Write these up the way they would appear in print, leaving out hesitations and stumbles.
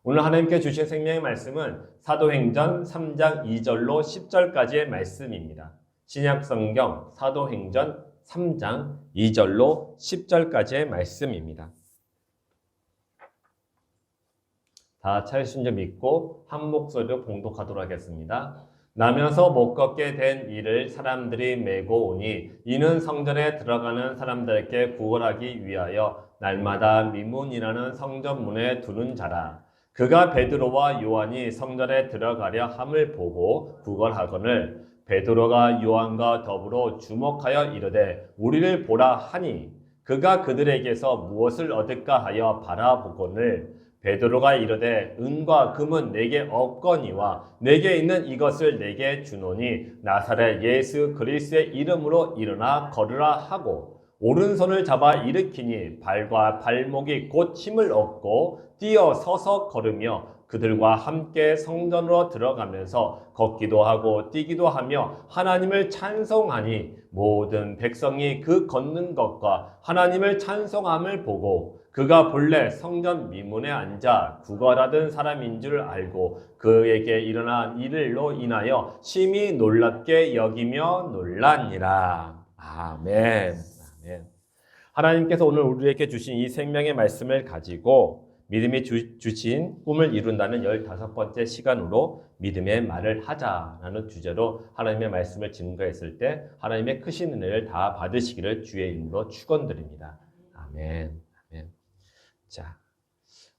오늘 하나님께 주신 생명의 말씀은 사도행전 3장 2절로 10절까지의 말씀입니다. 신약성경 사도행전 3장 2절로 10절까지의 말씀입니다. 다 찾으신 줄 믿고 한 목소리로 봉독하도록 하겠습니다. 나면서 못 걷게 된 이를 사람들이 메고 오니 이는 성전에 들어가는 사람들에게 구걸하기 위하여 날마다 미문이라는 성전문에 두는 자라. 그가 베드로와 요한이 성전에 들어가려 함을 보고 구걸하거늘 베드로가 요한과 더불어 주목하여 이르되 우리를 보라 하니 그가 그들에게서 무엇을 얻을까 하여 바라보거늘 베드로가 이르되 은과 금은 내게 없거니와 내게 있는 이것을 내게 주노니 나사렛 예수 그리스도의 이름으로 일어나 걸으라 하고 오른손을 잡아 일으키니 발과 발목이 곧 힘을 얻고 뛰어 서서 걸으며 그들과 함께 성전으로 들어가면서 걷기도 하고 뛰기도 하며 하나님을 찬송하니 모든 백성이 그 걷는 것과 하나님을 찬송함을 보고 그가 본래 성전 미문에 앉아 구걸하던 사람인 줄 알고 그에게 일어난 일로 인하여 심히 놀랍게 여기며 놀라니라. 아멘. 아멘. 하나님께서 오늘 우리에게 주신 이 생명의 말씀을 가지고 믿음이 주신 꿈을 이룬다는 15번째 시간으로 믿음의 말을 하자라는 주제로 하나님의 말씀을 증거했을 때 하나님의 크신 은혜를 다 받으시기를 주의 이름으로 축원드립니다. 아멘. 아멘. 자,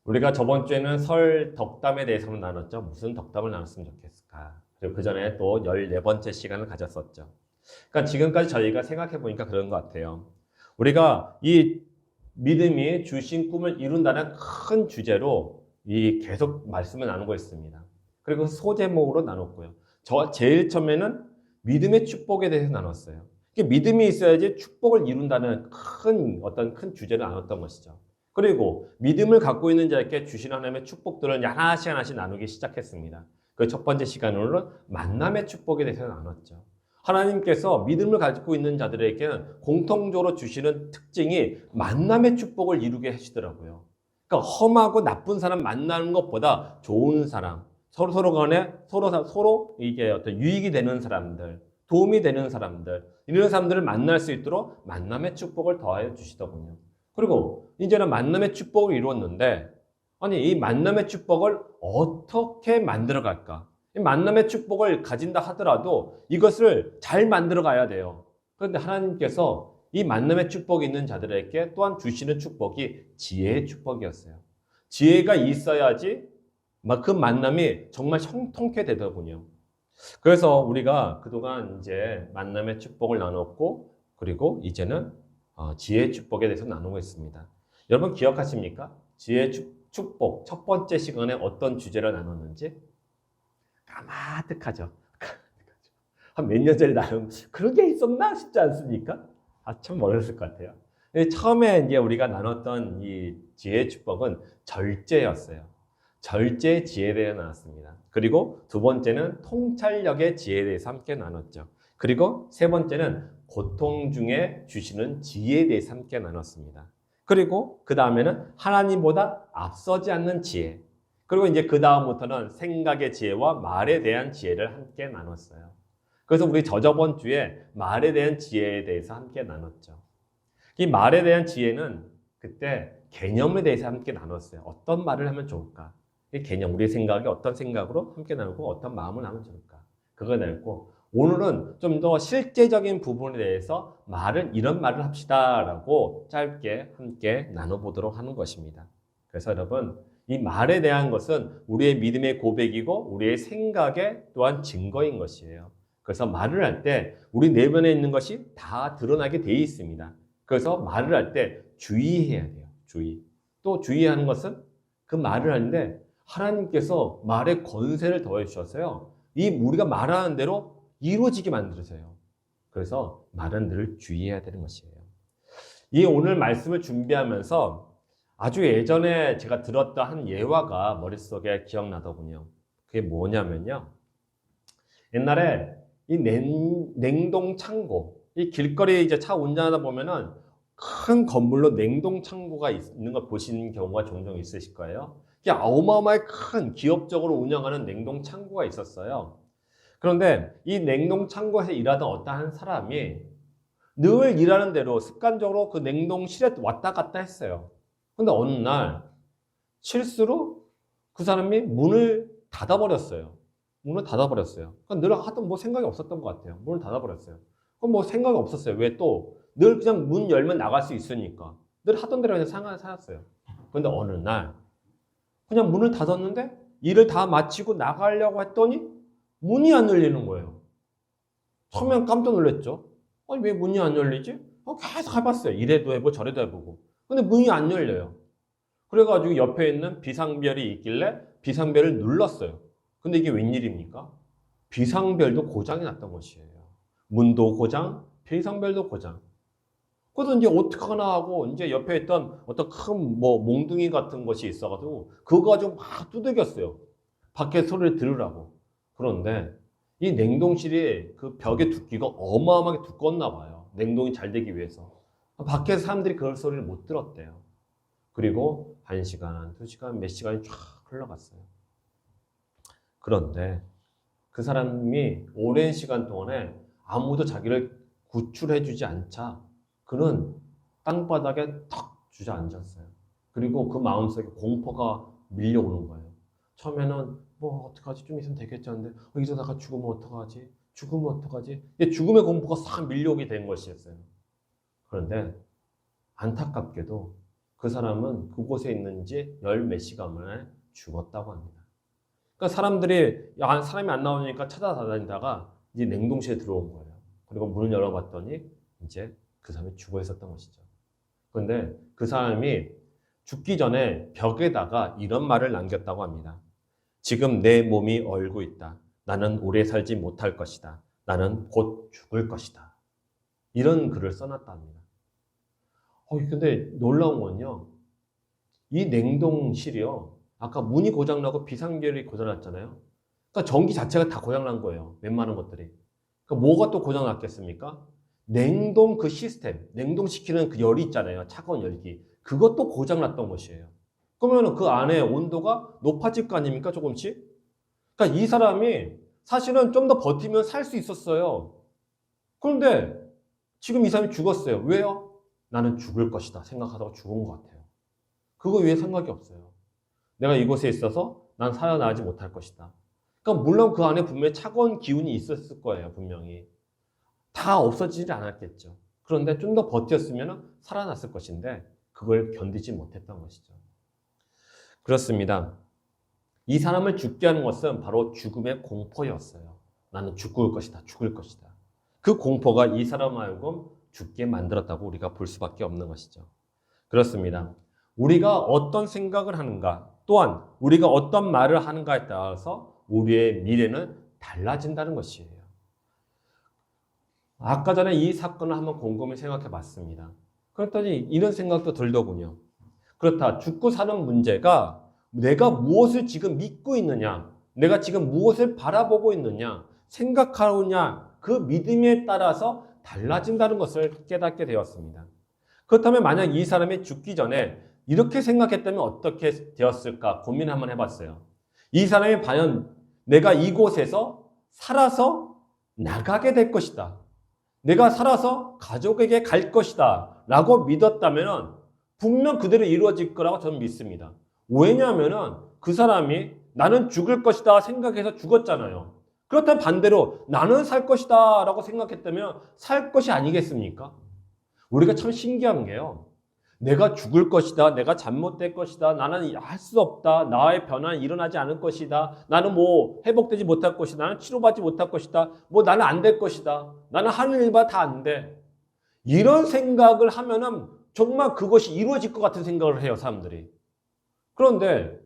우리가 저번 주에는 설 덕담에 대해서 나눴죠. 무슨 덕담을 나눴으면 좋겠을까? 그리고 그 전에 또 14번째 시간을 가졌었죠. 그러니까 지금까지 저희가 생각해 보니까 그런 것 같아요. 우리가 이 믿음이 주신 꿈을 이룬다는 큰 주제로 계속 말씀을 나누고 있습니다. 그리고 소제목으로 나눴고요. 제일 처음에는 믿음의 축복에 대해서 나눴어요. 믿음이 있어야지 축복을 이룬다는 큰 주제를 나눴던 것이죠. 그리고 믿음을 갖고 있는 자에게 주신 하나님의 축복들을 하나씩 나누기 시작했습니다. 그 첫 번째 시간으로는 만남의 축복에 대해서 나눴죠. 하나님께서 믿음을 가지고 있는 자들에게는 공통적으로 주시는 특징이 만남의 축복을 이루게 하시더라고요. 그러니까 험하고 나쁜 사람 만나는 것보다 좋은 사람, 서로 간에 서로 이게 어떤 유익이 되는 사람들, 도움이 되는 사람들, 이런 사람들을 만날 수 있도록 만남의 축복을 더하여 주시더군요. 그리고 이제는 만남의 축복을 이루었는데, 아니, 이 만남의 축복을 어떻게 만들어 갈까? 이 만남의 축복을 가진다 하더라도 이것을 잘 만들어 가야 돼요. 그런데 하나님께서 이 만남의 축복이 있는 자들에게 또한 주시는 축복이 지혜의 축복이었어요. 지혜가 있어야지 그 만남이 정말 형통케 되더군요. 그래서 우리가 그동안 이제 만남의 축복을 나눴고, 그리고 이제는 지혜의 축복에 대해서 나누고 있습니다. 여러분 기억하십니까? 지혜의 축복 첫 번째 시간에 어떤 주제를 나눴는지? 까마득하죠. 한 몇 년 전에 나름 그런 게 있었나 싶지 않습니까? 참 어렸을 것 같아요. 처음에 이제 우리가 나눴던 이 지혜의 축복은 절제였어요. 절제의 지혜에 대해 나눴습니다. 그리고 두 번째는 통찰력의 지혜에 대해서 함께 나눴죠. 그리고 세 번째는 고통 중에 주시는 지혜에 대해서 함께 나눴습니다. 그리고 그 다음에는 하나님보다 앞서지 않는 지혜. 그리고 이제 그 다음부터는 생각의 지혜와 말에 대한 지혜를 함께 나눴어요. 그래서 우리 저번 주에 말에 대한 지혜에 대해서 함께 나눴죠. 이 말에 대한 지혜는 그때 개념에 대해서 함께 나눴어요. 어떤 말을 하면 좋을까? 이 개념, 우리의 생각이 어떤 생각으로 함께 나누고 어떤 마음을 하면 좋을까? 그걸 나눴고, 오늘은 좀 더 실제적인 부분에 대해서 이런 말을 합시다라고 짧게 함께 나눠보도록 하는 것입니다. 그래서 여러분, 이 말에 대한 것은 우리의 믿음의 고백이고 우리의 생각의 또한 증거인 것이에요. 그래서 말을 할 때 우리 내면에 있는 것이 다 드러나게 돼 있습니다. 그래서 말을 할 때 주의해야 돼요. 또 주의하는 것은 그 말을 하는데 하나님께서 말에 권세를 더해 주셔서요. 우리가 말하는 대로 이루어지게 만들어져요. 그래서 말은 늘 주의해야 되는 것이에요. 이 오늘 말씀을 준비하면서 아주 예전에 제가 들었던 한 예화가 머릿속에 기억나더군요. 그게 뭐냐면요. 옛날에 이 냉동 창고, 이 길거리에 이제 차 운전하다 보면은 큰 건물로 냉동 창고가 있는 걸 보시는 경우가 종종 있으실 거예요. 이게 어마어마하게 큰 기업적으로 운영하는 냉동 창고가 있었어요. 그런데 이 냉동 창고에서 일하던 어떠한 사람이 늘 일하는 대로 습관적으로 그 냉동실에 왔다 갔다 했어요. 근데 어느 날 실수로 그 사람이 문을 닫아버렸어요. 문을 닫아버렸어요. 그러니까 늘 하던 뭐 생각이 없었던 것 같아요. 문을 닫아버렸어요. 그럼 뭐 생각이 없었어요. 왜 또? 늘 그냥 문 열면 나갈 수 있으니까. 늘 하던 대로 그냥 살았어요. 근데 어느 날 그냥 문을 닫았는데 일을 다 마치고 나가려고 했더니 문이 안 열리는 거예요. 처음엔 깜짝 놀랐죠. 아니 왜 문이 안 열리지? 계속 해봤어요. 이래도 해보고 저래도 해보고. 근데 문이 안 열려요. 그래가지고 옆에 있는 비상벨이 있길래 비상벨을 눌렀어요. 근데 이게 웬일입니까? 비상벨도 고장이 났던 것이에요. 문도 고장, 비상벨도 고장. 그래서 이제 어떡하나 하고 이제 옆에 있던 어떤 큰 뭐 몽둥이 같은 것이 있어가지고 그거 가지고 막 두들겼어요. 밖에 소리를 들으라고. 그런데 이 냉동실이 그 벽의 두께가 어마어마하게 두껍나 봐요. 냉동이 잘 되기 위해서. 밖에서 사람들이 그 소리를 못 들었대요. 그리고 1시간, 2시간, 몇 시간이 쫙 흘러갔어요. 그런데 그 사람이 오랜 시간 동안에 아무도 자기를 구출해주지 않자 그는 땅바닥에 턱 주저앉았어요. 그리고 그 마음속에 공포가 밀려오는 거예요. 처음에는 뭐 어떡하지? 좀 있으면 되겠지 하는데 이러다가 죽으면 어떡하지? 죽으면 어떡하지? 죽음의 공포가 싹 밀려오게 된 것이었어요. 그런데 안타깝게도 그 사람은 그곳에 있는지 열 몇 시간 만에 죽었다고 합니다. 그러니까 사람이 안 나오니까 찾아다니다가 이제 냉동실에 들어온 거예요. 그리고 문을 열어봤더니 이제 그 사람이 죽어 있었던 것이죠. 그런데 그 사람이 죽기 전에 벽에다가 이런 말을 남겼다고 합니다. 지금 내 몸이 얼고 있다. 나는 오래 살지 못할 것이다. 나는 곧 죽을 것이다. 이런 글을 써놨다 합니다. 근데 놀라운 건요. 이 냉동실이요. 아까 문이 고장나고 비상벨이 고장났잖아요. 그러니까 전기 자체가 다 고장난 거예요. 웬만한 것들이. 그러니까 뭐가 또 고장났겠습니까? 냉동 그 시스템, 냉동시키는 그 열이 있잖아요. 차가운 열기. 그것도 고장났던 것이에요. 그러면 그 안에 온도가 높아질 거 아닙니까? 조금씩? 그러니까 이 사람이 사실은 좀 더 버티면 살 수 있었어요. 그런데 지금 이 사람이 죽었어요. 왜요? 나는 죽을 것이다 생각하다가 죽은 것 같아요. 그거 위에 생각이 없어요. 내가 이곳에 있어서 난 살아나지 못할 것이다. 그러니까 물론 그 안에 분명히 차가운 기운이 있었을 거예요. 분명히. 다 없어지지 않았겠죠. 그런데 좀 더 버텼으면 살아났을 것인데 그걸 견디지 못했던 것이죠. 그렇습니다. 이 사람을 죽게 하는 것은 바로 죽음의 공포였어요. 나는 죽을 것이다. 죽을 것이다. 그 공포가 이 사람 하여금 죽게 만들었다고 우리가 볼 수밖에 없는 것이죠. 그렇습니다. 우리가 어떤 생각을 하는가, 또한 우리가 어떤 말을 하는가에 따라서 우리의 미래는 달라진다는 것이에요. 아까 전에 이 사건을 한번 곰곰이 생각해 봤습니다. 그랬더니 이런 생각도 들더군요. 그렇다. 죽고 사는 문제가 내가 무엇을 지금 믿고 있느냐, 내가 지금 무엇을 바라보고 있느냐, 생각하느냐, 그 믿음에 따라서 달라진다는 것을 깨닫게 되었습니다. 그렇다면 만약 이 사람이 죽기 전에 이렇게 생각했다면 어떻게 되었을까 고민 한번 해봤어요. 이 사람이 과연 내가 이곳에서 살아서 나가게 될 것이다. 내가 살아서 가족에게 갈 것이다. 라고 믿었다면 분명 그대로 이루어질 거라고 저는 믿습니다. 왜냐하면 그 사람이 나는 죽을 것이다 생각해서 죽었잖아요. 그렇다면 반대로 나는 살 것이다 라고 생각했다면 살 것이 아니겠습니까? 우리가 참 신기한 게요. 내가 죽을 것이다. 내가 잘못될 것이다. 나는 할 수 없다. 나의 변화는 일어나지 않을 것이다. 나는 뭐 회복되지 못할 것이다. 나는 치료받지 못할 것이다. 뭐 나는 안 될 것이다. 나는 하는 일마다 다 안 돼. 이런 생각을 하면은 정말 그것이 이루어질 것 같은 생각을 해요, 사람들이. 그런데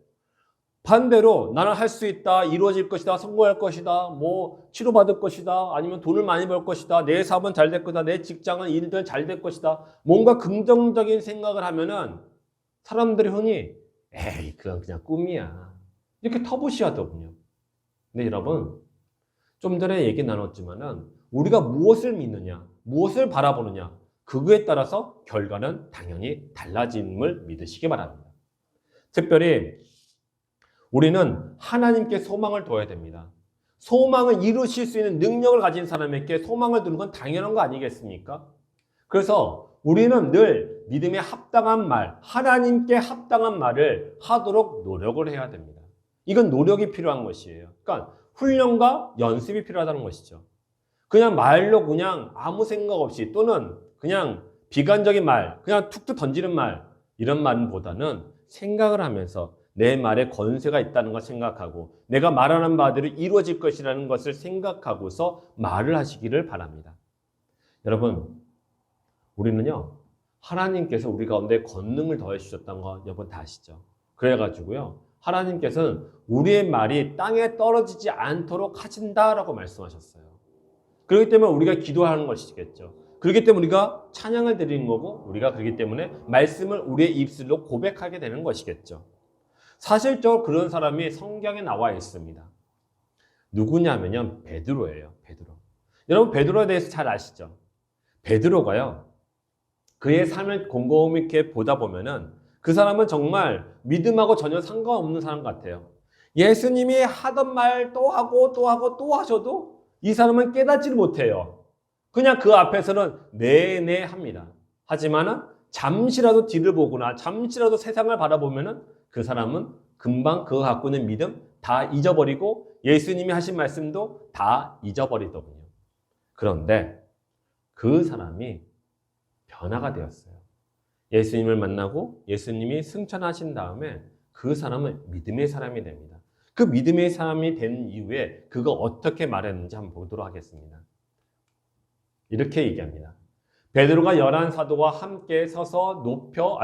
반대로 나는 할 수 있다, 이루어질 것이다, 성공할 것이다, 뭐 치료받을 것이다, 아니면 돈을 많이 벌 것이다, 내 사업은 잘 될 것이다, 내 직장은 일들 잘 될 것이다. 뭔가 긍정적인 생각을 하면은 사람들이 흔히 에이 그건 그냥 꿈이야 이렇게 터부시하더군요. 근데 여러분 좀 전에 얘기 나눴지만은 우리가 무엇을 믿느냐, 무엇을 바라보느냐 그거에 따라서 결과는 당연히 달라짐을 믿으시기 바랍니다. 특별히 우리는 하나님께 소망을 둬야 됩니다. 소망을 이루실 수 있는 능력을 가진 사람에게 소망을 두는 건 당연한 거 아니겠습니까? 그래서 우리는 늘 믿음에 합당한 말, 하나님께 합당한 말을 하도록 노력을 해야 됩니다. 이건 노력이 필요한 것이에요. 그러니까 훈련과 연습이 필요하다는 것이죠. 그냥 말로 그냥 아무 생각 없이 또는 그냥 비관적인 말, 그냥 툭툭 던지는 말, 이런 말보다는 생각을 하면서 내 말에 권세가 있다는 걸 생각하고 내가 말하는 바대로 이루어질 것이라는 것을 생각하고서 말을 하시기를 바랍니다. 여러분, 우리는요, 하나님께서 우리 가운데 권능을 더해 주셨다는 거 여러분 다 아시죠? 그래가지고요, 하나님께서는 우리의 말이 땅에 떨어지지 않도록 하신다라고 말씀하셨어요. 그렇기 때문에 우리가 기도하는 것이겠죠. 그렇기 때문에 우리가 찬양을 드리는 거고, 우리가 그렇기 때문에 말씀을 우리의 입술로 고백하게 되는 것이겠죠. 사실적으로 그런 사람이 성경에 나와 있습니다. 누구냐면요, 베드로예요. 베드로. 여러분, 베드로에 대해서 잘 아시죠? 베드로가요, 그의 삶을 곰곰이 이렇게 보다 보면은 그 사람은 정말 믿음하고 전혀 상관없는 사람 같아요. 예수님이 하던 말 또 하고 또 하고 또 하셔도 이 사람은 깨닫지를 못해요. 그냥 그 앞에서는 네네 합니다. 하지만은 잠시라도 뒤를 보거나 잠시라도 세상을 바라보면은 그 사람은 금방 그거 갖고 있는 믿음 다 잊어버리고 예수님이 하신 말씀도 다 잊어버리더군요. 그런데 그 사람이 변화가 되었어요. 예수님을 만나고 예수님이 승천하신 다음에 그 사람은 믿음의 사람이 됩니다. 그 믿음의 사람이 된 이후에 그가 어떻게 말했는지 한번 보도록 하겠습니다. 이렇게 얘기합니다. 베드로가 11 사도와 함께 서서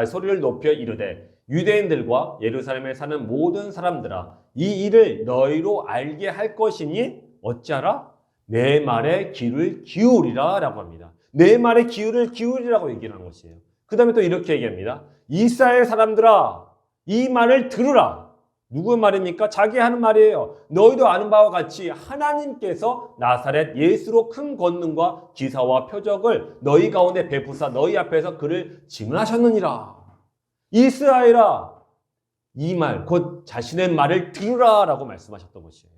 소리를 높여 이르되 유대인들과 예루살렘에 사는 모든 사람들아, 이 일을 너희로 알게 할 것이니 어찌하라? 내 말에 귀를 기울이라 라고 합니다. 내 말에 귀를 기울이라고 얘기를 하는 것이에요. 그 다음에 또 이렇게 얘기합니다. 이스라엘 사람들아, 이 말을 들으라. 누구의 말입니까? 자기 하는 말이에요. 너희도 아는 바와 같이 하나님께서 나사렛 예수로 큰 권능과 기사와 표적을 너희 가운데 베푸사 너희 앞에서 그를 증언하셨느니라. 이스라엘아, 이 말, 곧 자신의 말을 들으라 라고 말씀하셨던 것이에요.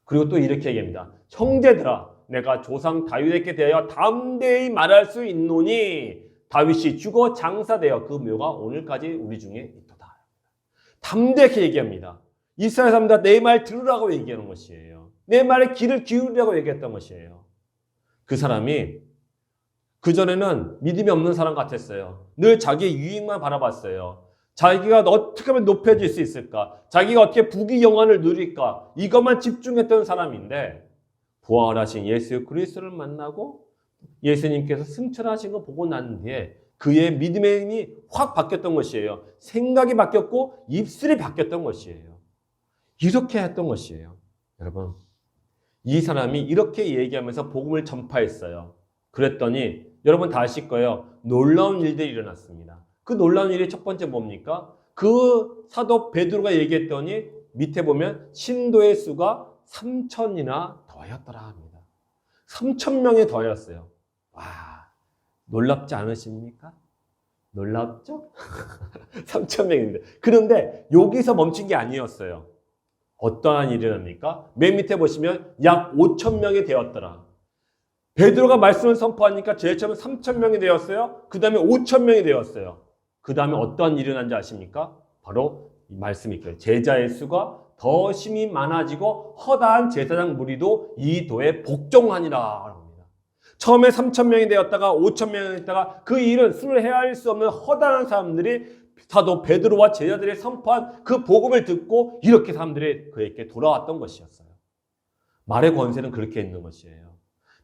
그리고 또 이렇게 얘기합니다. 형제들아, 내가 조상 다윗에게 대하여 담대히 말할 수 있노니 다윗이 죽어 장사되어 그 묘가 오늘까지 우리 중에 있도다. 담대히 얘기합니다. 이스라엘 사람들 내 말 들으라고 얘기하는 것이에요. 내 말에 귀를 기울이라고 얘기했던 것이에요. 그 사람이 그전에는 믿음이 없는 사람 같았어요. 늘 자기의 유익만 바라봤어요. 자기가 어떻게 하면 높여질 수 있을까? 자기가 어떻게 부귀 영화를 누릴까? 이것만 집중했던 사람인데 부활하신 예수 그리스도를 만나고 예수님께서 승천하신 거 보고 난 뒤에 그의 믿음의 힘이 확 바뀌었던 것이에요. 생각이 바뀌었고 입술이 바뀌었던 것이에요. 이렇게 했던 것이에요. 여러분, 이 사람이 이렇게 얘기하면서 복음을 전파했어요. 그랬더니 여러분 다 아실 거예요. 놀라운 일들이 일어났습니다. 그 놀라운 일이 첫 번째 뭡니까? 그 사도 베드로가 얘기했더니 밑에 보면 신도의 수가 3,000이나 더하였더라 합니다. 3,000명이 더하였어요. 와, 놀랍지 않으십니까? 놀랍죠? 3,000명인데. 그런데 여기서 멈춘 게 아니었어요. 어떠한 일이 일어납니까? 맨 밑에 보시면 약 5,000명이 되었더라. 베드로가 말씀을 선포하니까 제일 처음에 3,000명이 되었어요. 그 다음에 5,000명이 되었어요. 그 다음에 어떠한 일이 일어난지 아십니까? 바로 이 말씀이 있어요. 제자의 수가 더 심히 많아지고 허다한 제사장 무리도 이 도에 복종하니라 합니다. 처음에 3,000명이 되었다가 5,000명이 되었다가 그 일은 수를 헤아릴 수 없는 허다한 사람들이 사도 베드로와 제자들이 선포한 그 복음을 듣고 이렇게 사람들이 그에게 돌아왔던 것이었어요. 말의 권세는 그렇게 있는 것이에요.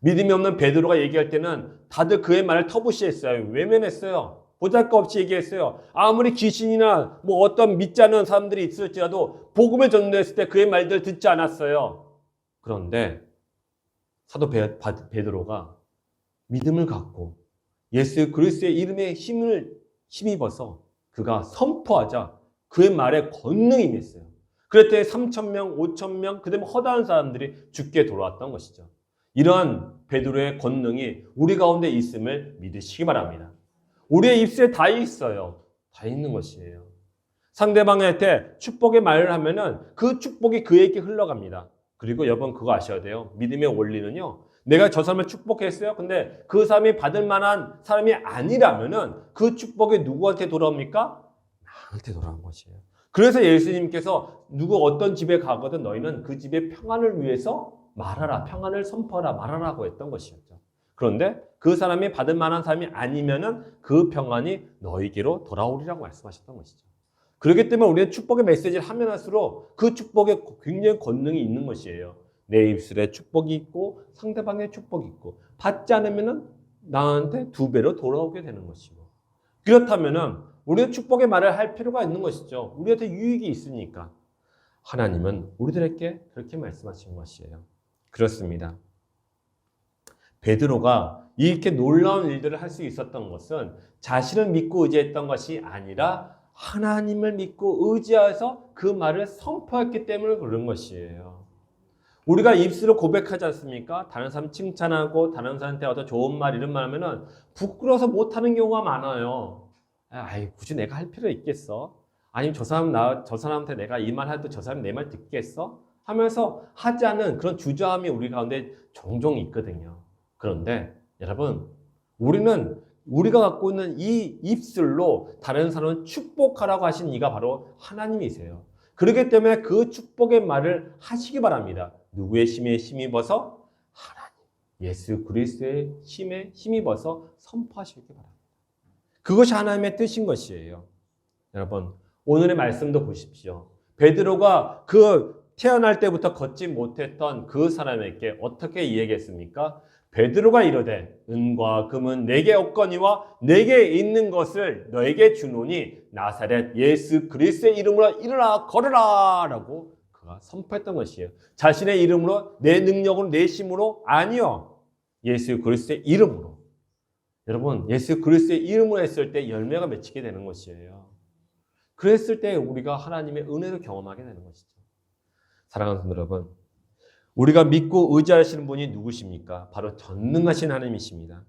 믿음이 없는 베드로가 얘기할 때는 다들 그의 말을 터부시했어요. 외면했어요. 보잘것없이 얘기했어요. 아무리 귀신이나 뭐 어떤 믿지 않는 사람들이 있을지라도 복음을 전도했을 때 그의 말들을 듣지 않았어요. 그런데 사도 베드로가 믿음을 갖고 예수 그리스도의 이름에 힘을 힘입어서 그가 선포하자 그의 말에 권능이 임했어요. 그랬더니 3,000명, 5,000명, 그 다음에 허다한 사람들이 죽게 돌아왔던 것이죠. 이러한 베드로의 권능이 우리 가운데 있음을 믿으시기 바랍니다. 우리의 입술에 다 있어요. 다 있는 것이에요. 상대방한테 축복의 말을 하면은 그 축복이 그에게 흘러갑니다. 그리고 여러분 그거 아셔야 돼요. 믿음의 원리는요. 내가 저 사람을 축복했어요. 근데 그 사람이 받을 만한 사람이 아니라면은 그 축복이 누구한테 돌아옵니까? 나한테 돌아온 것이에요. 그래서 예수님께서 누구 어떤 집에 가거든 너희는 그 집의 평안을 위해서 말하라. 평안을 선포하라. 말하라고 했던 것이었죠. 그런데 그 사람이 받을 만한 사람이 아니면은 그 평안이 너희에게로 돌아오리라고 말씀하셨던 것이죠. 그렇기 때문에 우리는 축복의 메시지를 하면 할수록 그 축복에 굉장히 권능이 있는 것이에요. 내 입술에 축복이 있고 상대방의 축복이 있고 받지 않으면은 나한테 2배로 돌아오게 되는 것이고 그렇다면은 우리는 축복의 말을 할 필요가 있는 것이죠. 우리한테 유익이 있으니까. 하나님은 우리들에게 그렇게 말씀하신 것이에요. 그렇습니다. 베드로가 이렇게 놀라운 일들을 할 수 있었던 것은 자신을 믿고 의지했던 것이 아니라 하나님을 믿고 의지해서 그 말을 선포했기 때문에 그런 것이에요. 우리가 입술로 고백하지 않습니까? 다른 사람 칭찬하고 다른 사람한테 어떤 좋은 말 이런 말 하면은 부끄러워서 못하는 경우가 많아요. 아이 굳이 내가 할 필요 있겠어? 아니면 저 사람한테 내가 이 말 해도 저 사람이 내 말 듣겠어? 하면서 하지 않은 그런 주저함이 우리 가운데 종종 있거든요. 그런데 여러분 우리는 우리가 갖고 있는 이 입술로 다른 사람을 축복하라고 하신 이가 바로 하나님이세요. 그렇기 때문에 그 축복의 말을 하시기 바랍니다. 누구의 힘에 힘입어서? 하나님, 예수 그리스도의 힘에 힘입어서 선포하시기 바랍니다. 그것이 하나님의 뜻인 것이에요. 여러분, 오늘의 말씀도 보십시오. 베드로가 그 태어날 때부터 걷지 못했던 그 사람에게 어떻게 이야기했습니까? 베드로가 이르되 은과 금은 내게 없거니와 내게 있는 것을 너에게 주노니 나사렛 예수 그리스도의 이름으로 일어나 걸으라 라고 그가 선포했던 것이에요. 자신의 이름으로 내 능력으로 내 힘으로 아니요. 예수 그리스도의 이름으로. 여러분 예수 그리스도의 이름으로 했을 때 열매가 맺히게 되는 것이에요. 그랬을 때 우리가 하나님의 은혜를 경험하게 되는 것이죠. 사랑하는 성도 여러분, 우리가 믿고 의지하시는 분이 누구십니까? 바로 전능하신 하나님이십니다.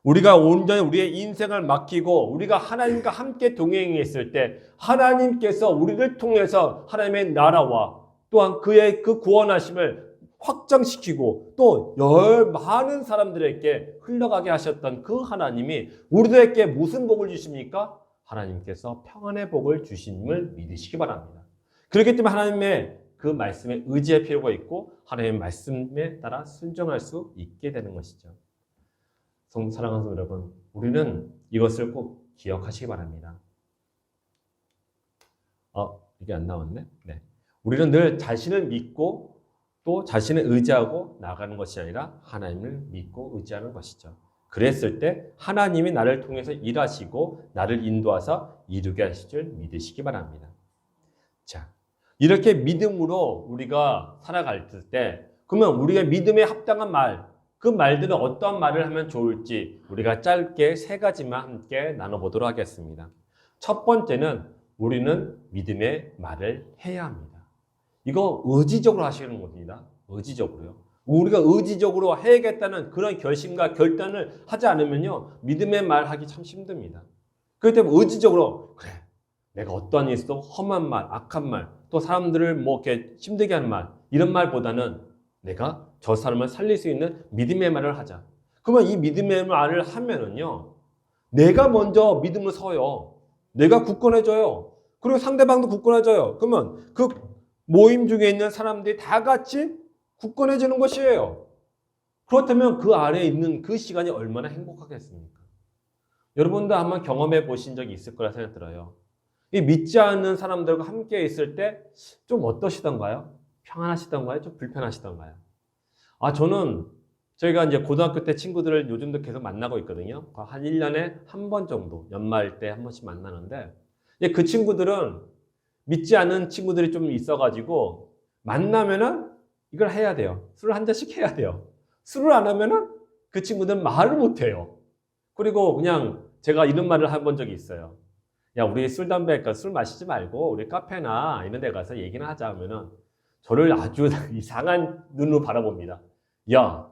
우리가 온전히 우리의 인생을 맡기고 우리가 하나님과 함께 동행했을 때 하나님께서 우리를 통해서 하나님의 나라와 또한 그의 그 구원하심을 확장시키고 또 많은 사람들에게 흘러가게 하셨던 그 하나님이 우리들에게 무슨 복을 주십니까? 하나님께서 평안의 복을 주심을 믿으시기 바랍니다. 그렇기 때문에 하나님의 그 말씀에 의지할 필요가 있고 하나님의 말씀에 따라 순종할 수 있게 되는 것이죠. 사랑하는 성도 여러분, 우리는 이것을 꼭 기억하시기 바랍니다. 이게 안 나왔네? 네. 우리는 늘 자신을 믿고 또 자신을 의지하고 나가는 것이 아니라 하나님을 믿고 의지하는 것이죠. 그랬을 때 하나님이 나를 통해서 일하시고 나를 인도하사 이루게 하실 줄 믿으시기 바랍니다. 자, 이렇게 믿음으로 우리가 살아갈 때 그러면 우리가 믿음에 합당한 말, 그 말들은 어떠한 말을 하면 좋을지 우리가 짧게 3가지만 함께 나눠보도록 하겠습니다. 첫 번째는 우리는 믿음의 말을 해야 합니다. 이거 의지적으로 하시는 겁니다. 의지적으로요. 우리가 의지적으로 해야겠다는 그런 결심과 결단을 하지 않으면요. 믿음의 말 하기 참 힘듭니다. 그렇기 때문에 의지적으로 그래. 내가 어떠한 일에서도 험한 말, 악한 말, 또 사람들을 이렇게 힘들게 하는 말, 이런 말보다는 내가 저 사람을 살릴 수 있는 믿음의 말을 하자. 그러면 이 믿음의 말을 하면은요, 내가 먼저 믿음을 서요. 내가 굳건해져요. 그리고 상대방도 굳건해져요. 그러면 그 모임 중에 있는 사람들이 다 같이 굳건해지는 것이에요. 그렇다면 그 아래에 있는 그 시간이 얼마나 행복하겠습니까? 여러분도 한번 경험해 보신 적이 있을 거라 생각 들어요. 이 믿지 않는 사람들과 함께 있을 때 좀 어떠시던가요? 평안하시던가요? 좀 불편하시던가요? 저는 저희가 이제 고등학교 때 친구들을 요즘도 계속 만나고 있거든요. 한 1년에 한 번 정도, 연말 때 한 번씩 만나는데 그 친구들은 믿지 않는 친구들이 좀 있어가지고 만나면은 이걸 해야 돼요. 술을 한 잔씩 해야 돼요. 술을 안 하면은 그 친구들은 말을 못 해요. 그리고 그냥 제가 이런 말을 해본 적이 있어요. 야, 우리 술, 담배, 술 마시지 말고 우리 카페나 이런 데 가서 얘기나 하자 하면은 저를 아주 이상한 눈으로 바라봅니다. 야,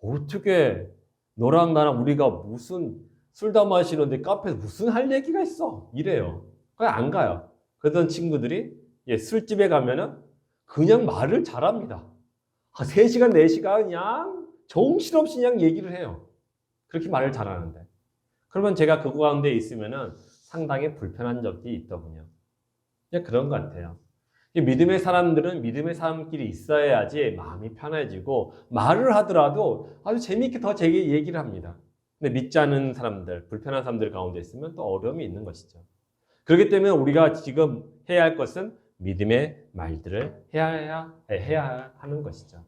어떻게 너랑 나랑 우리가 무슨 술 다 마시는데 카페에서 무슨 할 얘기가 있어? 이래요. 그냥 안 가요. 그러던 친구들이 술집에 가면은 그냥 말을 잘합니다. 3시간, 4시간 그냥 정신없이 그냥 얘기를 해요. 그렇게 말을 잘하는데. 그러면 제가 그 가운데 있으면은 상당히 불편한 적이 있더군요. 그냥 그런 것 같아요. 믿음의 사람들은 믿음의 사람끼리 있어야지 마음이 편해지고 말을 하더라도 아주 재미있게 더 제게 얘기를 합니다. 근데 믿지 않은 사람들, 불편한 사람들 가운데 있으면 또 어려움이 있는 것이죠. 그렇기 때문에 우리가 지금 해야 할 것은 믿음의 말들을 해야 하는 것이죠.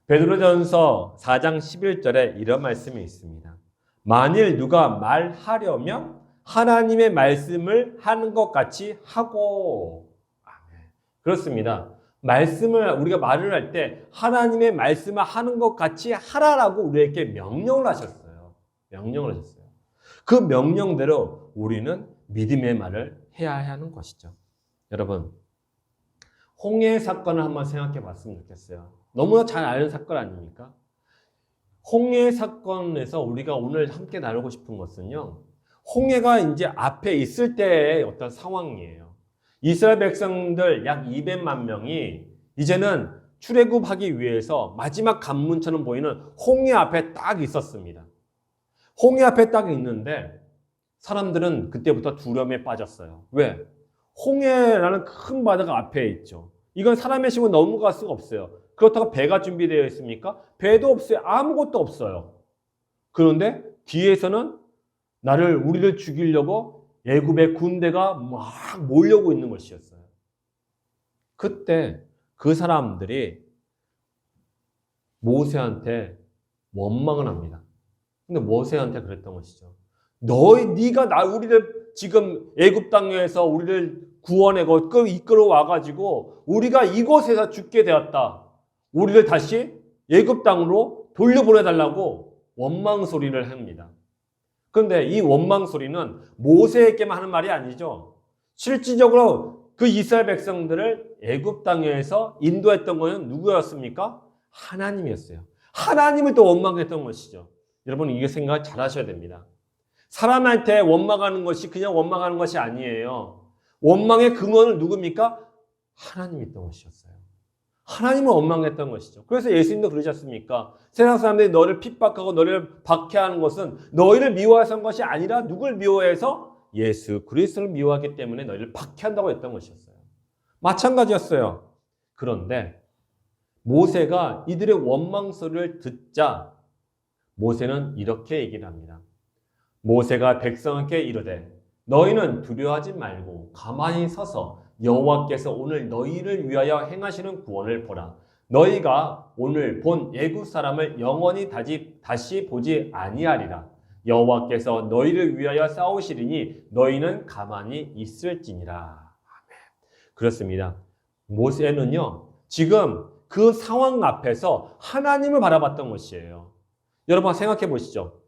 베드로전서 4장 11절에 이런 말씀이 있습니다. 만일 누가 말하려면 하나님의 말씀을 하는 것 같이 하고. 아멘. 그렇습니다. 우리가 말을 할 때 하나님의 말씀을 하는 것 같이 하라라고 우리에게 명령을 하셨어요. 그 명령대로 우리는 믿음의 말을 해야 하는 것이죠. 여러분, 홍해 사건을 한번 생각해 봤으면 좋겠어요. 너무나 잘 아는 사건 아닙니까? 홍해 사건에서 우리가 오늘 함께 나누고 싶은 것은요, 홍해가 이제 앞에 있을 때의 어떤 상황이에요. 이스라엘 백성들 약 200만 명이 이제는 출애굽하기 위해서 마지막 관문처럼 보이는 홍해 앞에 딱 있었습니다. 홍해 앞에 딱 있는데 사람들은 그때부터 두려움에 빠졌어요. 왜? 홍해라는 큰 바다가 앞에 있죠. 이건 사람의 힘으로 넘어갈 수가 없어요. 그렇다고 배가 준비되어 있습니까? 배도 없어요. 아무것도 없어요. 그런데 뒤에서는 우리를 죽이려고 애굽의 군대가 막 몰려오고 있는 것이었어요. 그때 그 사람들이 모세한테 원망을 합니다. 근데 모세한테 그랬던 것이죠. 네가 우리를 지금 애굽 땅에서 우리를 구원하고 이끌어 와가지고 우리가 이곳에서 죽게 되었다. 우리를 다시 애굽 땅으로 돌려보내달라고 원망 소리를 합니다. 그런데 이 원망 소리는 모세에게만 하는 말이 아니죠. 실질적으로 그 이스라엘 백성들을 애굽 땅에서 인도했던 것은 누구였습니까? 하나님이었어요. 하나님을 또 원망했던 것이죠. 여러분, 이게 생각 잘 하셔야 됩니다. 사람한테 원망하는 것이 그냥 원망하는 것이 아니에요. 원망의 근원은 누굽니까? 하나님이 있던 것이었어요. 하나님을 원망했던 것이죠. 그래서 예수님도 그러지 않습니까? 세상 사람들이 너를 핍박하고 너를 박해하는 것은 너희를 미워해서 한 것이 아니라 누굴 미워해서? 예수 그리스도를 미워하기 때문에 너희를 박해한다고 했던 것이었어요. 마찬가지였어요. 그런데 모세가 이들의 원망 소리를 듣자 모세는 이렇게 얘기를 합니다. 모세가 백성에게 이르되 너희는 두려워하지 말고 가만히 서서 여호와께서 오늘 너희를 위하여 행하시는 구원을 보라. 너희가 오늘 본 애굽 사람을 영원히 다시 보지 아니하리라. 여호와께서 너희를 위하여 싸우시리니 너희는 가만히 있을지니라. 아멘. 그렇습니다. 모세는요, 지금 그 상황 앞에서 하나님을 바라봤던 것이에요. 여러분 생각해 보시죠.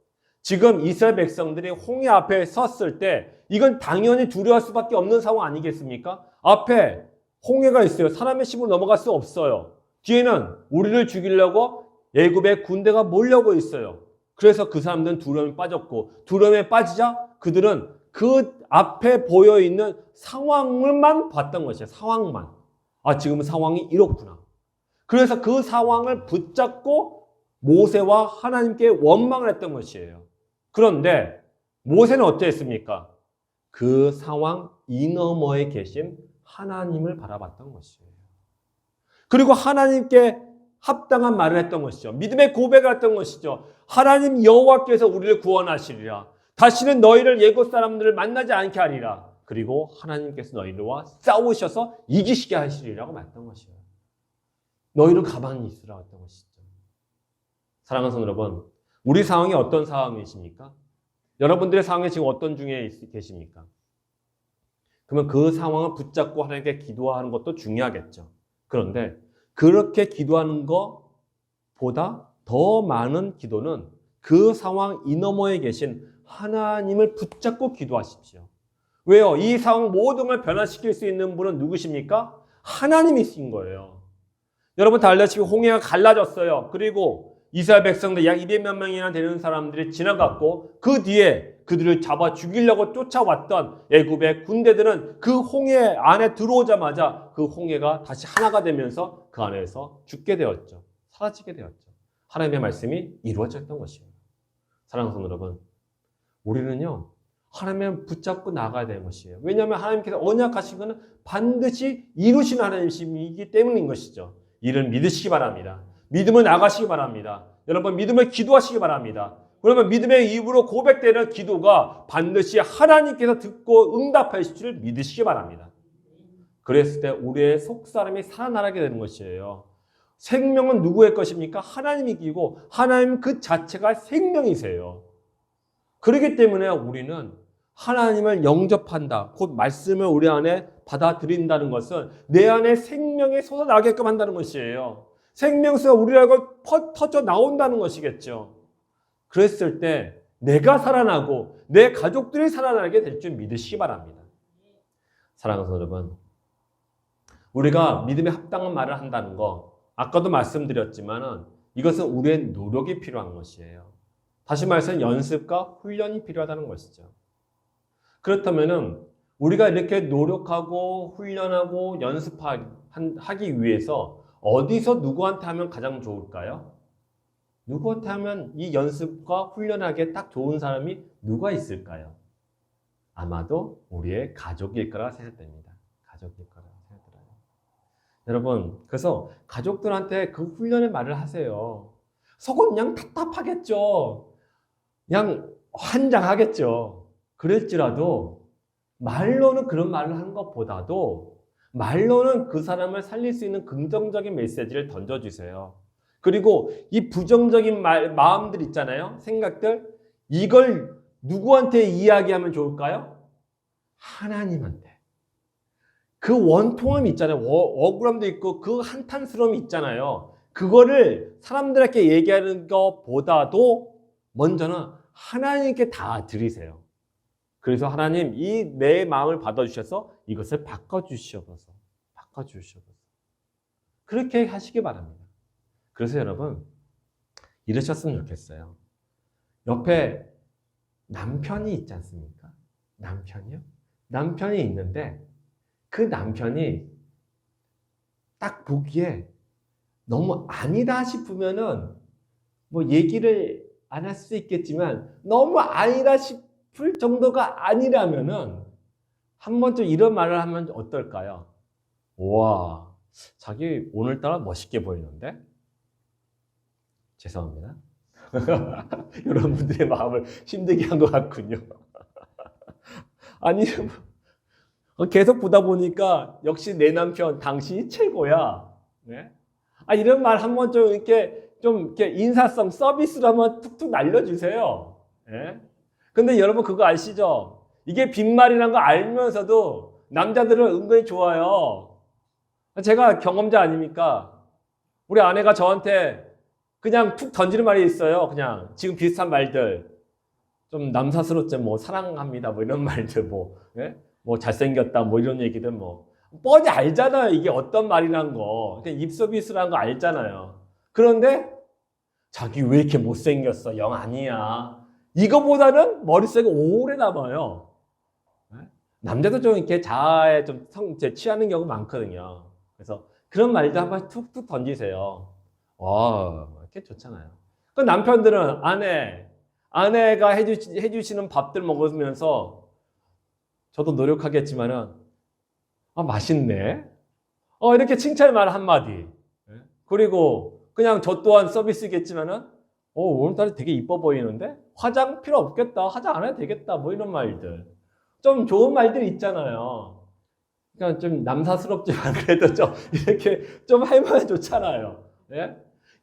지금 이스라엘 백성들이 홍해 앞에 섰을 때 이건 당연히 두려워할 수밖에 없는 상황 아니겠습니까? 앞에 홍해가 있어요. 사람의 힘으로 넘어갈 수 없어요. 뒤에는 우리를 죽이려고 애굽의 군대가 몰려오고 있어요. 그래서 그 사람들은 두려움에 빠졌고, 두려움에 빠지자 그들은 그 앞에 보여있는 상황을만 봤던 것이에요. 상황만. 지금 상황이 이렇구나. 그래서 그 상황을 붙잡고 모세와 하나님께 원망을 했던 것이에요. 그런데 모세는 어땠습니까? 그 상황 이 너머에 계신 하나님을 바라봤던 것이에요. 그리고 하나님께 합당한 말을 했던 것이죠. 믿음의 고백을 했던 것이죠. 하나님 여호와께서 우리를 구원하시리라. 다시는 너희를 애굽 사람들을 만나지 않게 하리라. 그리고 하나님께서 너희들과 싸우셔서 이기시게 하시리라고 말했던 것이에요. 너희는 가만히 있으라고 했던 것이죠. 사랑하는 성도 여러분, 우리 상황이 어떤 상황이십니까? 여러분들의 상황이 지금 어떤 중에 계십니까? 그러면 그 상황을 붙잡고 하나님께 기도하는 것도 중요하겠죠. 그런데 그렇게 기도하는 것보다 더 많은 기도는 그 상황 이 너머에 계신 하나님을 붙잡고 기도하십시오. 왜요? 이 상황 모든 걸 변화시킬 수 있는 분은 누구십니까? 하나님이신 거예요. 여러분 다 알다시피 홍해가 갈라졌어요. 그리고 이스라엘 백성들 약 200몇 명이나 되는 사람들이 지나갔고 그 뒤에 그들을 잡아 죽이려고 쫓아왔던 애굽의 군대들은 그 홍해 안에 들어오자마자 그 홍해가 다시 하나가 되면서 그 안에서 죽게 되었죠. 사라지게 되었죠. 하나님의 말씀이 이루어졌던 것이에요. 사랑하는 성도 여러분, 우리는요 하나님을 붙잡고 나가야 되는 것이에요. 왜냐하면 하나님께서 언약하신 것은 반드시 이루신 하나님이기 때문인 것이죠. 이를 믿으시기 바랍니다. 믿음을 나가시기 바랍니다. 여러분 믿음을 기도하시기 바랍니다. 그러면 믿음의 입으로 고백되는 기도가 반드시 하나님께서 듣고 응답하실 줄 믿으시기 바랍니다. 그랬을 때 우리의 속사람이 살아나게 되는 것이에요. 생명은 누구의 것입니까? 하나님이 끼고 하나님 그 자체가 생명이세요. 그렇기 때문에 우리는 하나님을 영접한다. 곧 말씀을 우리 안에 받아들인다는 것은 내 안에 생명이 솟아나게끔 한다는 것이에요. 생명수가 우리라고 터져 나온다는 것이겠죠. 그랬을 때 내가 살아나고 내 가족들이 살아나게 될 줄 믿으시기 바랍니다. 사랑하는 여러분, 우리가 믿음에 합당한 말을 한다는 거 아까도 말씀드렸지만 이것은 우리의 노력이 필요한 것이에요. 다시 말해서 연습과 훈련이 필요하다는 것이죠. 그렇다면 우리가 이렇게 노력하고 훈련하고 연습하기 위해서 어디서 누구한테 하면 가장 좋을까요? 누구한테 하면 이 연습과 훈련하기에 딱 좋은 사람이 누가 있을까요? 아마도 우리의 가족일 거라 생각됩니다. 가족일 거라 생각들어요. 여러분, 그래서 가족들한테 그 훈련의 말을 하세요. 속은 그냥 답답하겠죠. 그냥 환장하겠죠. 그럴지라도 말로는 그런 말을 하는 것보다도 말로는 그 사람을 살릴 수 있는 긍정적인 메시지를 던져주세요. 그리고 이 부정적인 마음들 있잖아요. 생각들. 이걸 누구한테 이야기하면 좋을까요? 하나님한테. 그 원통함이 있잖아요. 억울함도 있고 그 한탄스러움이 있잖아요. 그거를 사람들에게 얘기하는 것보다도 먼저는 하나님께 다 드리세요. 그래서 하나님 이 내 마음을 받아주셔서 이것을 바꿔주시옵소서. 그렇게 하시기 바랍니다. 그래서 여러분 이러셨으면 좋겠어요. 옆에 남편이 있지 않습니까? 남편이요? 남편이 있는데 그 남편이 딱 보기에 너무 아니다 싶으면은 뭐 얘기를 안 할 수 있겠지만 너무 아니다 싶을 정도가 아니라면은 한 번쯤 이런 말을 하면 어떨까요? 와, 자기 오늘따라 멋있게 보이는데? 죄송합니다. 여러분들의 마음을 힘들게 한 것 같군요. 아니, 계속 보다 보니까 역시 내 남편 당신이 최고야. 네? 이런 말 한 번 좀 이렇게 인사성 서비스로 한번 툭툭 날려주세요. 예? 근데 여러분 그거 아시죠? 이게 빈말이라는 거 알면서도 남자들은 은근히 좋아요. 제가 경험자 아닙니까? 우리 아내가 저한테 그냥 툭 던지는 말이 있어요. 그냥 지금 비슷한 말들. 좀 남사스럽죠. 뭐 사랑합니다. 뭐 이런 말들 뭐. 예? 뭐 잘생겼다. 뭐 이런 얘기들 뭐. 뻔히 알잖아요. 이게 어떤 말이란 거. 입 서비스라는 거 알잖아요. 그런데 자기 왜 이렇게 못생겼어? 영 아니야. 이거보다는 머릿속에 오래 남아요. 남자도 좀 이렇게 자아에 좀 취하는 경우가 많거든요. 그래서 그런 말도 한번 툭툭 던지세요. 와, 이렇게 좋잖아요. 그 남편들은 아내가 해주시는 밥들 먹으면서 저도 노력하겠지만은 맛있네. 이렇게 칭찬의 말 한마디. 그리고 그냥 저 또한 서비스겠지만은 오늘따라 되게 이뻐 보이는데 화장 필요 없겠다. 화장 안 해도 되겠다. 뭐 이런 말들. 좀 좋은 말들이 있잖아요. 그러니까 좀 남사스럽지만 그래도 좀 이렇게 좀 하면 좋잖아요. 예?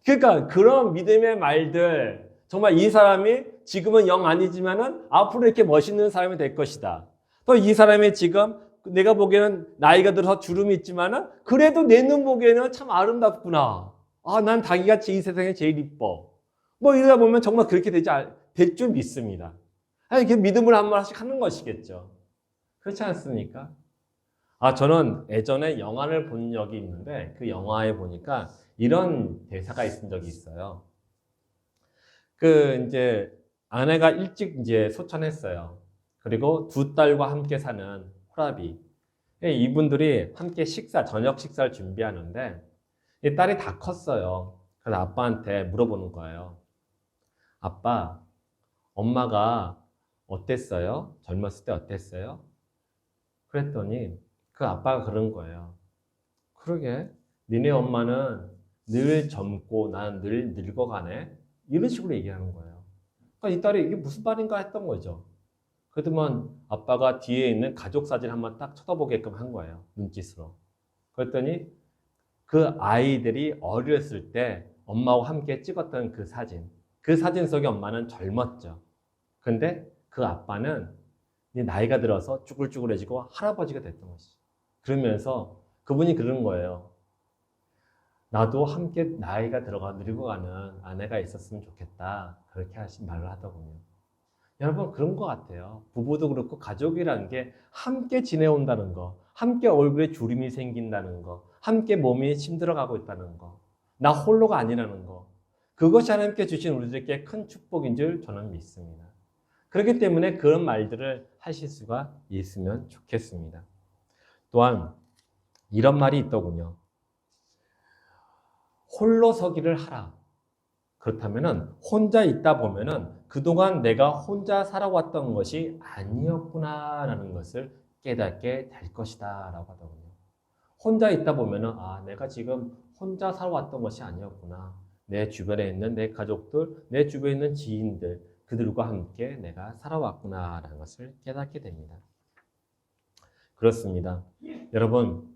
그러니까 그런 믿음의 말들 정말 이 사람이 지금은 영 아니지만은 앞으로 이렇게 멋있는 사람이 될 것이다. 또 이 사람이 지금 내가 보기에는 나이가 들어서 주름이 있지만은 그래도 내 눈 보기에는 참 아름답구나. 난 자기같이 이 세상에 제일 이뻐. 뭐 이러다 보면 정말 그렇게 될 줄 믿습니다. 이렇게 믿음을 한 번씩 하는 것이겠죠. 그렇지 않습니까? 저는 예전에 영화를 본 적이 있는데 그 영화에 보니까 이런 대사가 있은 적이 있어요. 이제 아내가 일찍 이제 소천했어요. 그리고 두 딸과 함께 사는 호라비. 이분들이 함께 저녁 식사를 준비하는데 이 딸이 다 컸어요. 그래서 아빠한테 물어보는 거예요. 아빠, 엄마가 어땠어요? 젊었을 때 어땠어요? 그랬더니 그 아빠가 그런 거예요. 그러게, 니네 엄마는 늘 젊고 나는 늘 늙어가네? 이런 식으로 얘기하는 거예요. 그러니까 이 딸이 이게 무슨 말인가 했던 거죠. 그러더만 아빠가 뒤에 있는 가족 사진 한번 딱 쳐다보게끔 한 거예요. 눈짓으로. 그랬더니 그 아이들이 어렸을 때 엄마와 함께 찍었던 그 사진 속에 엄마는 젊었죠. 근데 그 아빠는 나이가 들어서 쭈글쭈글해지고 할아버지가 됐던 것이죠. 그러면서 그분이 그런 거예요. 나도 함께 나이가 들어가 늙어가는 아내가 있었으면 좋겠다. 그렇게 말을 하더군요. 여러분, 그런 것 같아요. 부부도 그렇고 가족이라는 게 함께 지내온다는 거, 함께 얼굴에 주름이 생긴다는 거, 함께 몸이 힘들어가고 있다는 거, 나 홀로가 아니라는 거, 그것이 하나님께 주신 우리들께 큰 축복인 줄 저는 믿습니다. 그렇기 때문에 그런 말들을 하실 수가 있으면 좋겠습니다. 또한 이런 말이 있더군요. 홀로 서기를 하라. 그렇다면은 혼자 있다 보면은 그동안 내가 혼자 살아왔던 것이 아니었구나라는 것을 깨닫게 될 것이다 라고 하더군요. 혼자 있다 보면은 내가 지금 혼자 살아왔던 것이 아니었구나. 내 주변에 있는 내 가족들, 내 주변에 있는 지인들, 그들과 함께 내가 살아왔구나라는 것을 깨닫게 됩니다. 그렇습니다. 여러분,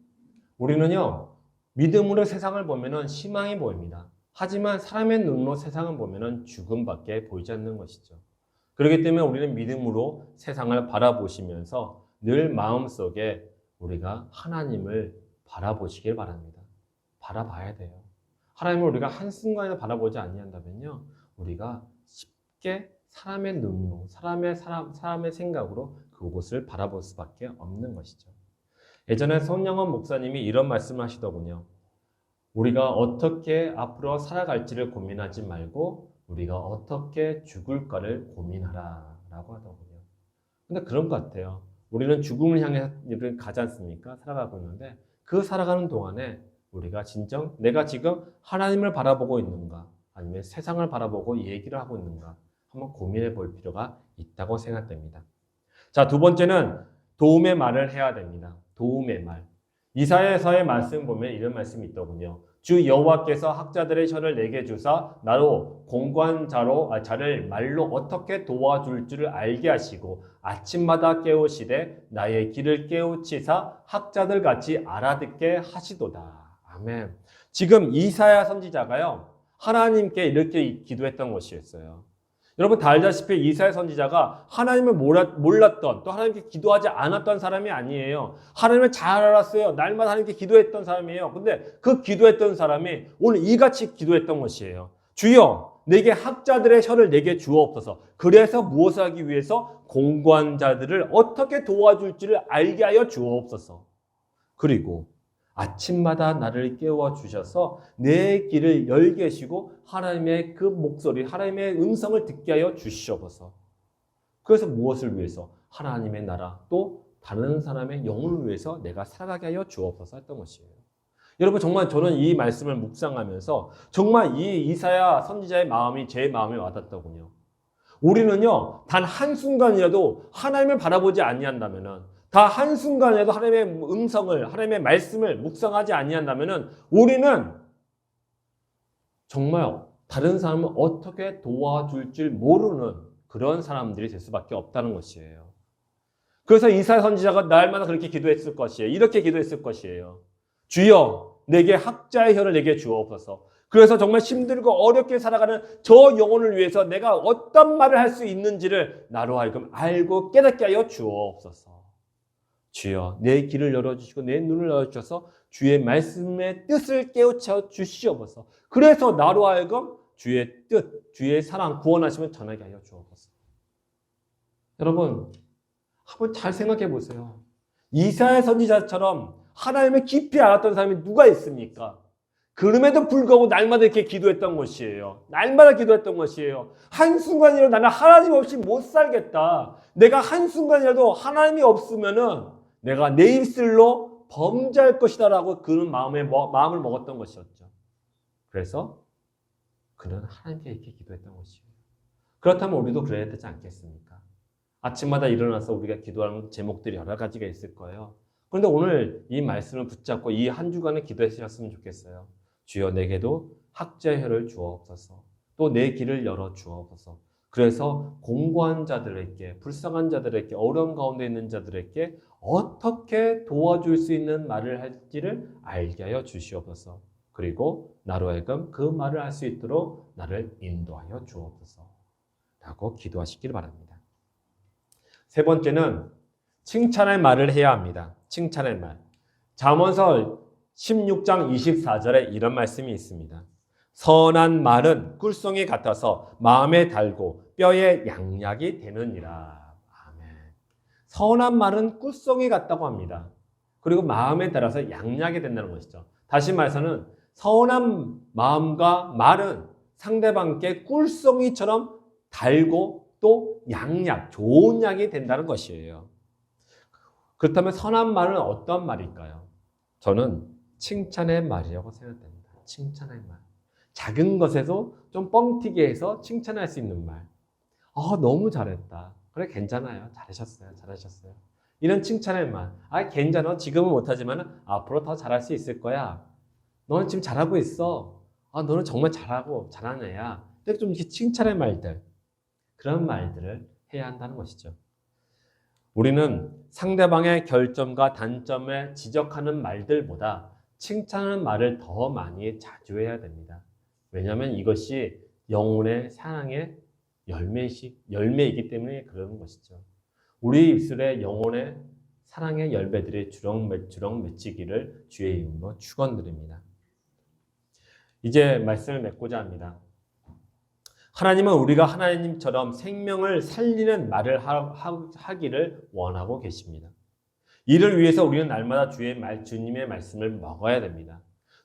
우리는요, 믿음으로 세상을 보면은 희망이 보입니다. 하지만 사람의 눈으로 세상을 보면은 죽음밖에 보이지 않는 것이죠. 그렇기 때문에 우리는 믿음으로 세상을 바라보시면서 늘 마음속에 우리가 하나님을 바라보시길 바랍니다. 바라봐야 돼요. 하나님을 우리가 한순간에 바라보지 아니한다면요, 우리가 쉽게 사람의 눈으로, 사람의 생각으로 그곳을 바라볼 수밖에 없는 것이죠. 예전에 손영원 목사님이 이런 말씀을 하시더군요. 우리가 어떻게 앞으로 살아갈지를 고민하지 말고 우리가 어떻게 죽을까를 고민하라라고 하더군요. 근데 그런 것 같아요. 우리는 죽음을 향해 가지 않습니까? 살아가고 있는데 그 살아가는 동안에 우리가 진정 내가 지금 하나님을 바라보고 있는가 아니면 세상을 바라보고 얘기를 하고 있는가 한번 고민해 볼 필요가 있다고 생각됩니다. 자, 두 번째는 도움의 말을 해야 됩니다. 도움의 말. 이사야서의 말씀 보면 이런 말씀이 있더군요. 주 여호와께서 학자들의 혀를 내게 주사 나로 자를 말로 어떻게 도와줄 줄을 알게 하시고 아침마다 깨우시되 나의 길을 깨우치사 학자들 같이 알아듣게 하시도다. 아멘. 지금 이사야 선지자가요, 하나님께 이렇게 기도했던 것이었어요. 여러분 다 알다시피 이사야 선지자가 하나님을 몰랐던 또 하나님께 기도하지 않았던 사람이 아니에요. 하나님을 잘 알았어요. 날마다 하나님께 기도했던 사람이에요. 근데 그 기도했던 사람이 오늘 이같이 기도했던 것이에요. 주여 내게 학자들의 혀를 내게 주옵소서. 그래서 무엇을 하기 위해서 공고한 자들을 어떻게 도와줄지를 알게 하여 주옵소서. 그리고 아침마다 나를 깨워 주셔서 내 길을 열게 하시고 하나님의 그 목소리, 하나님의 음성을 듣게 하여 주시옵소서. 그래서 무엇을 위해서? 하나님의 나라 또 다른 사람의 영혼을 위해서 내가 살아가게 하여 주옵소서 했던 것이에요. 여러분 정말 저는 이 말씀을 묵상하면서 정말 이 이사야 선지자의 마음이 제 마음에 와닿더군요. 우리는요 단 한순간이라도 하나님을 바라보지 아니한다면은 다 한순간에도 하나님의 음성을, 하나님의 말씀을 묵상하지 아니한다면 우리는 정말 다른 사람을 어떻게 도와줄 줄 모르는 그런 사람들이 될 수밖에 없다는 것이에요. 그래서 이사야 선지자가 날마다 그렇게 기도했을 것이에요. 이렇게 기도했을 것이에요. 주여 내게 학자의 혀를 내게 주옵소서. 그래서 정말 힘들고 어렵게 살아가는 저 영혼을 위해서 내가 어떤 말을 할 수 있는지를 나로 하여금 알고 깨닫게 하여 주옵소서. 주여 내 길을 열어주시고 내 눈을 열어주셔서 주의 말씀의 뜻을 깨우쳐 주시옵소서. 그래서 나로 하여금 주의 뜻, 주의 사랑, 구원하심을 전하게 하여 주옵소서. 여러분 한번 잘 생각해 보세요. 이사야 선지자처럼 하나님을 깊이 알았던 사람이 누가 있습니까? 그럼에도 불구하고 날마다 이렇게 기도했던 것이에요. 날마다 기도했던 것이에요. 한순간이라도 나는 하나님 없이 못 살겠다. 내가 한순간이라도 하나님이 없으면은 내가 내 입술로 범죄할 것이다라고 그런 마음을 먹었던 것이었죠. 그래서 그는 하나님께 이렇게 기도했던 것이에요. 그렇다면 우리도 그래야 되지 않겠습니까? 아침마다 일어나서 우리가 기도하는 제목들이 여러 가지가 있을 거예요. 그런데 오늘 이 말씀을 붙잡고 이 한 주간을 기도하셨으면 좋겠어요. 주여 내게도 학자의 혀를 주옵소서. 또 내 길을 열어 주옵소서. 그래서 공고한 자들에게, 불쌍한 자들에게, 어려움 가운데 있는 자들에게 어떻게 도와줄 수 있는 말을 할지를 알게 하여 주시옵소서. 그리고 나로 하여금 그 말을 할 수 있도록 나를 인도하여 주옵소서. 라고 기도하시길 바랍니다. 세 번째는 칭찬의 말을 해야 합니다. 칭찬의 말. 잠언서 16장 24절에 이런 말씀이 있습니다. 선한 말은 꿀송이 같아서 마음에 달고 뼈에 양약이 되느니라. 아멘. 선한 말은 꿀송이 같다고 합니다. 그리고 마음에 달아서 양약이 된다는 것이죠. 다시 말해서는 선한 마음과 말은 상대방께 꿀송이처럼 달고 또 양약, 좋은 약이 된다는 것이에요. 그렇다면 선한 말은 어떤 말일까요? 저는 칭찬의 말이라고 생각됩니다. 칭찬의 말. 작은 것에도 좀 뻥튀기 해서 칭찬할 수 있는 말. 너무 잘했다. 그래, 괜찮아요. 잘하셨어요. 잘하셨어요. 이런 칭찬의 말. 괜찮아. 지금은 못하지만 앞으로 더 잘할 수 있을 거야. 너는 지금 잘하고 있어. 너는 정말 잘하는 애야. 이렇게 좀 이렇게 칭찬의 말들. 그런 말들을 해야 한다는 것이죠. 우리는 상대방의 결점과 단점을 지적하는 말들보다 칭찬하는 말을 더 많이 자주 해야 됩니다. 왜냐하면 이것이 영혼의 사랑의 열매이기 때문에 그러는 것이죠. 우리 입술에 영혼의 사랑의 열매들이 주렁주렁 맺히기를 주의 이름으로 축원드립니다. 이제 말씀을 맺고자 합니다. 하나님은 우리가 하나님처럼 생명을 살리는 말을 하기를 원하고 계십니다. 이를 위해서 우리는 날마다 주님의 말씀을 먹어야 됩니다.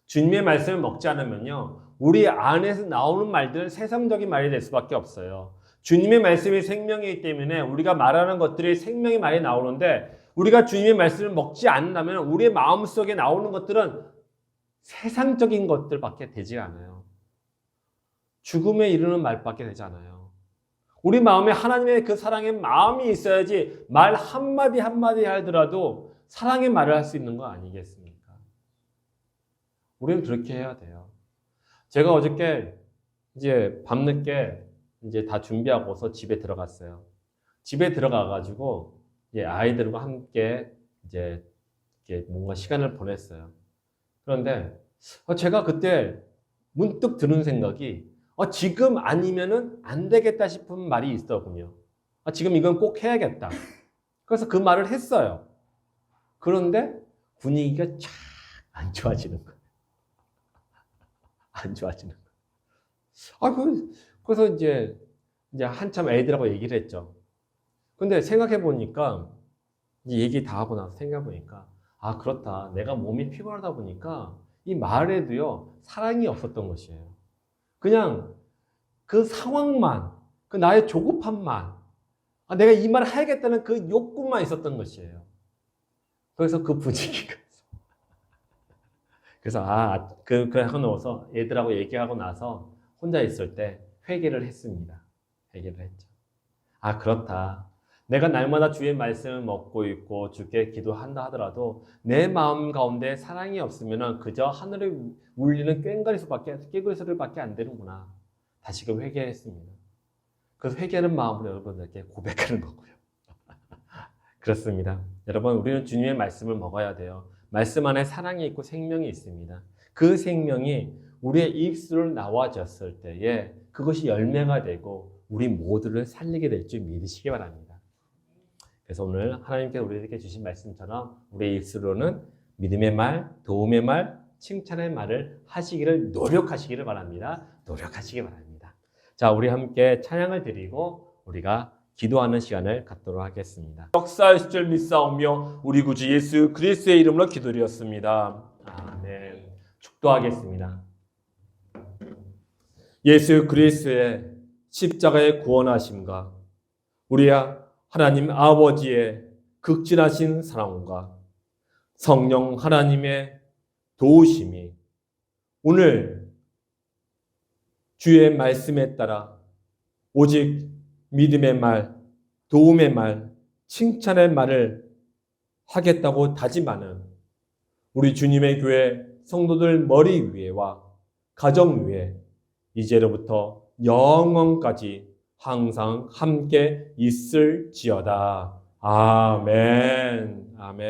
주님의 말씀을 먹지 않으면요, 우리 안에서 나오는 말들은 세상적인 말이 될 수밖에 없어요. 주님의 말씀이 생명이기 때문에 우리가 말하는 것들이 생명의 말이 나오는데, 우리가 주님의 말씀을 먹지 않는다면 우리의 마음속에 나오는 것들은 세상적인 것들밖에 되지 않아요. 죽음에 이르는 말밖에 되지 않아요. 우리 마음에 하나님의 그 사랑의 마음이 있어야지 말 한마디 한마디 하더라도 사랑의 말을 할 수 있는 거 아니겠습니까? 우리는 그렇게 해야 돼요. 제가 어저께 이제 밤늦게 이제 다 준비하고서 집에 들어갔어요. 집에 들어가가지고 이제 아이들과 함께 이제 뭔가 시간을 보냈어요. 그런데 제가 그때 문득 드는 생각이 지금 아니면은 안 되겠다 싶은 말이 있더군요. 지금 이건 꼭 해야겠다. 그래서 그 말을 했어요. 그런데 분위기가 쫙 안 좋아지는 거예요. 안 좋아지는 거예요. 그래서 이제 한참 애들하고 얘기를 했죠. 근데 생각해 보니까, 이제 얘기 다 하고 나서 생각해 보니까, 그렇다. 내가 몸이 피곤하다 보니까 이 말에도요, 사랑이 없었던 것이에요. 그냥 그 상황만, 그 나의 조급함만, 내가 이 말을 해야겠다는 그 욕구만 있었던 것이에요. 그래서 그 분위기가. 그래서 하고 나서 애들하고 얘기하고 나서 혼자 있을 때 회개를 했습니다. 회개를 했죠. 그렇다. 내가 날마다 주의 말씀을 먹고 있고 주께 기도한다 하더라도 내 마음 가운데 사랑이 없으면 그저 하늘에 울리는 꾀거리 소리밖에 안 되는구나. 다시금 회개했습니다. 그래서 회개하는 마음으로 여러분들께 고백하는 거고요. 그렇습니다. 여러분, 우리는 주님의 말씀을 먹어야 돼요. 말씀 안에 사랑이 있고 생명이 있습니다. 그 생명이 우리의 입술을 나와졌을 때에 그것이 열매가 되고 우리 모두를 살리게 될 줄 믿으시기 바랍니다. 그래서 오늘 하나님께서 우리에게 주신 말씀처럼 우리의 입술로는 믿음의 말, 도움의 말, 칭찬의 말을 하시기를 노력하시기를 바랍니다. 노력하시기 바랍니다. 자, 우리 함께 찬양을 드리고 우리가 기도하는 시간을 갖도록 하겠습니다. 역사하실 줄 믿사오며 우리 구주 예수 그리스도의 이름으로 기도드렸습니다. 아멘. 축도하겠습니다. 예수 그리스도의 십자가의 구원하심과 우리 하나님 아버지의 극진하신 사랑과 성령 하나님의 도우심이 오늘 주의 말씀에 따라 오직 믿음의 말, 도움의 말, 칭찬의 말을 하겠다고 다짐하는 우리 주님의 교회 성도들 머리 위에와 가정 위에 이제로부터 영원까지 항상 함께 있을지어다. 아멘. 아멘.